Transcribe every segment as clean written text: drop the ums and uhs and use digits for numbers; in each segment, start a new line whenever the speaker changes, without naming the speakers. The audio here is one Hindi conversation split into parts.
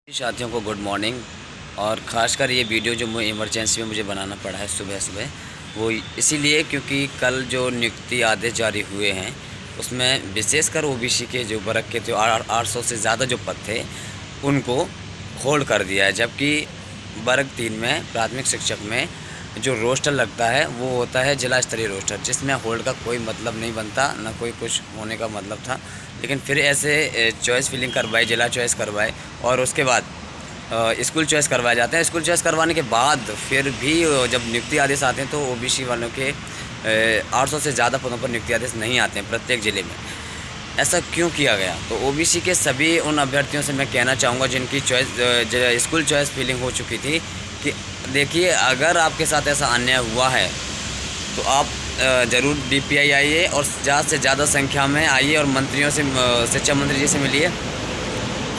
साथियों को गुड मॉर्निंग। और ख़ासकर ये वीडियो जो मुझे इमरजेंसी में मुझे बनाना पड़ा है सुबह सुबह, वो इसीलिए क्योंकि कल जो नियुक्ति आदेश जारी हुए हैं उसमें विशेषकर ओबीसी के जो वर्ग के जो 800 से ज़्यादा जो पद थे उनको होल्ड कर दिया है। जबकि वर्ग 3 में प्राथमिक शिक्षक में जो रोस्टर लगता है वो होता है जिला स्तरीय रोस्टर, जिसमें होल्ड का कोई मतलब नहीं बनता, ना कोई कुछ होने का मतलब था। लेकिन फिर ऐसे चॉइस फिलिंग करवाई, जिला चॉइस करवाए और उसके बाद स्कूल चॉइस करवाए जाते हैं। स्कूल चॉइस करवाने के बाद फिर भी जब नियुक्ति आदेश आते हैं तो ओबीसी वालों के 800 से ज़्यादा पदों पर नियुक्ति आदेश नहीं आते हैं प्रत्येक ज़िले में। ऐसा क्यों किया गया? तो ओबीसी के सभी उन अभ्यर्थियों से मैं कहना चाहूँगा जिनकी चॉइस स्कूल चॉइस फिलिंग हो चुकी थी कि देखिए, अगर आपके साथ ऐसा अन्याय हुआ है तो आप ज़रूर डीपीआई आइए और ज़्यादा से ज़्यादा संख्या में आइए और मंत्रियों से, शिक्षा मंत्री जी से मिलिए।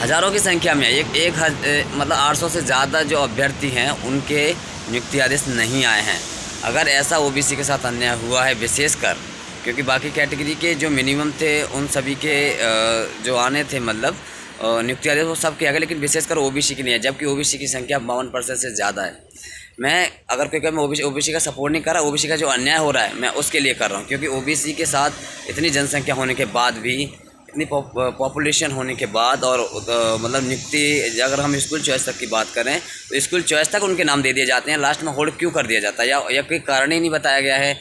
हज़ारों की संख्या में मतलब 800 से ज़्यादा जो अभ्यर्थी हैं उनके नियुक्ति आदेश नहीं आए हैं। अगर ऐसा ओबीसी के साथ अन्याय हुआ है, विशेषकर क्योंकि बाकी कैटेगरी के जो मिनिमम थे उन सभी के जो आने थे, मतलब नियुक्ति आदेश वो सब किया गया, लेकिन विशेषकर ओबीसी की नहीं है। जबकि ओबीसी की संख्या 52% से ज़्यादा है। मैं अगर कोई मैं ओबीसी का सपोर्ट नहीं कर रहा, ओबीसी का जो अन्याय हो रहा है मैं उसके लिए कर रहा हूँ। क्योंकि ओबीसी के साथ इतनी जनसंख्या होने के बाद भी, इतनी पॉपुलेशन होने के बाद और मतलब नियुक्ति, अगर हम स्कूल चॉइस तक की बात करें तो स्कूल चॉइस तक उनके नाम दे दिए जाते हैं। लास्ट में होल्ड क्यों कर दिया जाता है या कोई कारण ही नहीं बताया गया है।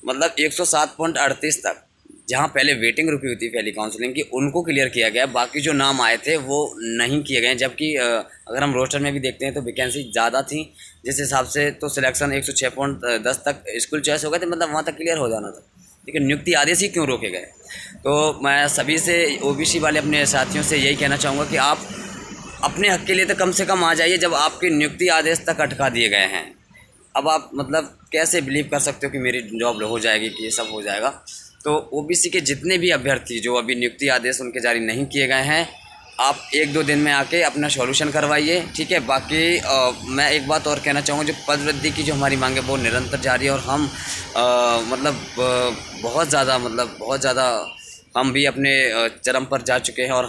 मतलब 107.38 तक, जहाँ पहले वेटिंग रुकी हुई थी पहली काउंसलिंग की, उनको क्लियर किया गया। बाकी जो नाम आए थे वो नहीं किए गए। जबकि अगर हम रोस्टर में भी देखते हैं तो वैकेंसी ज़्यादा थी, जिस हिसाब से तो सिलेक्शन 106.10 तक स्कूल चॉइस हो गए थे, मतलब वहाँ तक क्लियर हो जाना था। लेकिन नियुक्ति आदेश ही क्यों रोके गए? तो मैं सभी से, ओबीसी वाले अपने साथियों से यही कहना चाहूँगा कि आप अपने हक़ के लिए तो कम से कम आ जाइए। जब आपके नियुक्ति आदेश तक अटका दिए गए हैं, अब आप मतलब कैसे बिलीव कर सकते हो कि मेरी जॉब हो जाएगी, कि ये सब हो जाएगा? तो ओबीसी के जितने भी अभ्यर्थी जो अभी नियुक्ति आदेश उनके जारी नहीं किए गए हैं, आप 1-2 दिन में आके अपना सॉल्यूशन करवाइए, ठीक है। बाकी मैं एक बात और कहना चाहूँगा, जो पद वृद्धि की जो हमारी मांग है वो निरंतर जारी है और हम बहुत ज़्यादा हम भी अपने चरम पर जा चुके हैं और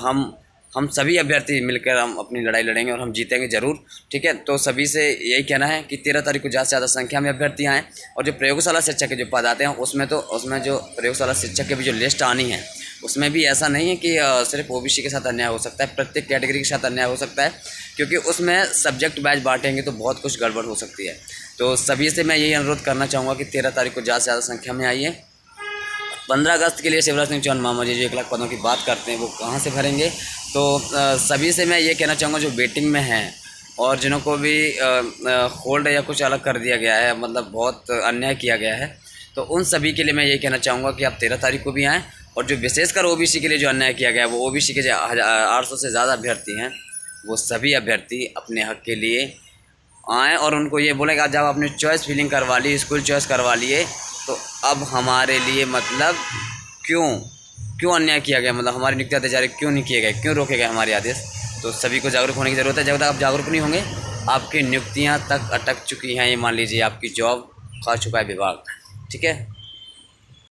हम सभी अभ्यर्थी मिलकर हम अपनी लड़ाई लड़ेंगे और हम जीतेंगे ज़रूर, ठीक है। तो सभी से यही कहना है कि 13 तारीख को ज़्यादा से ज़्यादा संख्या में अभ्यर्थी आएँ। और जो प्रयोगशाला शिक्षक के जो पद आते हैं उसमें जो प्रयोगशाला शिक्षक के भी जो लिस्ट आनी है उसमें भी ऐसा नहीं है कि सिर्फ ओबीसी के साथ अन्याय हो सकता है, प्रत्येक कैटेगरी के साथ अन्याय हो सकता है। क्योंकि उसमें सब्जेक्ट वाइज बांटेंगे तो बहुत कुछ गड़बड़ हो सकती है। तो सभी से मैं यही अनुरोध करना चाहूँगा कि 13 तारीख को ज़्यादा से ज़्यादा संख्या में आइए। 15 अगस्त के लिए शिवराज सिंह चौहान मामा जी जो 1 लाख पदों की बात करते हैं वो कहाँ से भरेंगे? तो सभी से मैं ये कहना चाहूँगा जो वेटिंग में हैं और जिन्हों को भी होल्ड या कुछ अलग कर दिया गया है, मतलब बहुत अन्याय किया गया है, तो उन सभी के लिए मैं ये कहना चाहूँगा कि आप 13 तारीख को भी आएँ। और जो विशेषकर ओबीसी के लिए जो अन्याय किया गया है, वो ओबीसी के जो 800 से ज़्यादा अभ्यर्थी हैं, वो सभी अभ्यर्थी अपने हक़ के लिए आएँ और उनको ये बोलें कि जब आपने चॉइस फिलिंग करवा ली, स्कूल चॉइस करवा लिए, तो अब हमारे लिए मतलब क्यों अन्याय किया गया, मतलब हमारी नियुक्ति आदेश जारी क्यों नहीं किए गए, क्यों रोके गए हमारे आदेश? तो सभी को जागरूक होने की ज़रूरत है। जब तक आप जागरूक नहीं होंगे, आपकी नियुक्तियां तक अटक चुकी हैं, ये मान लीजिए आपकी जॉब खा चुका है विभाग, ठीक है।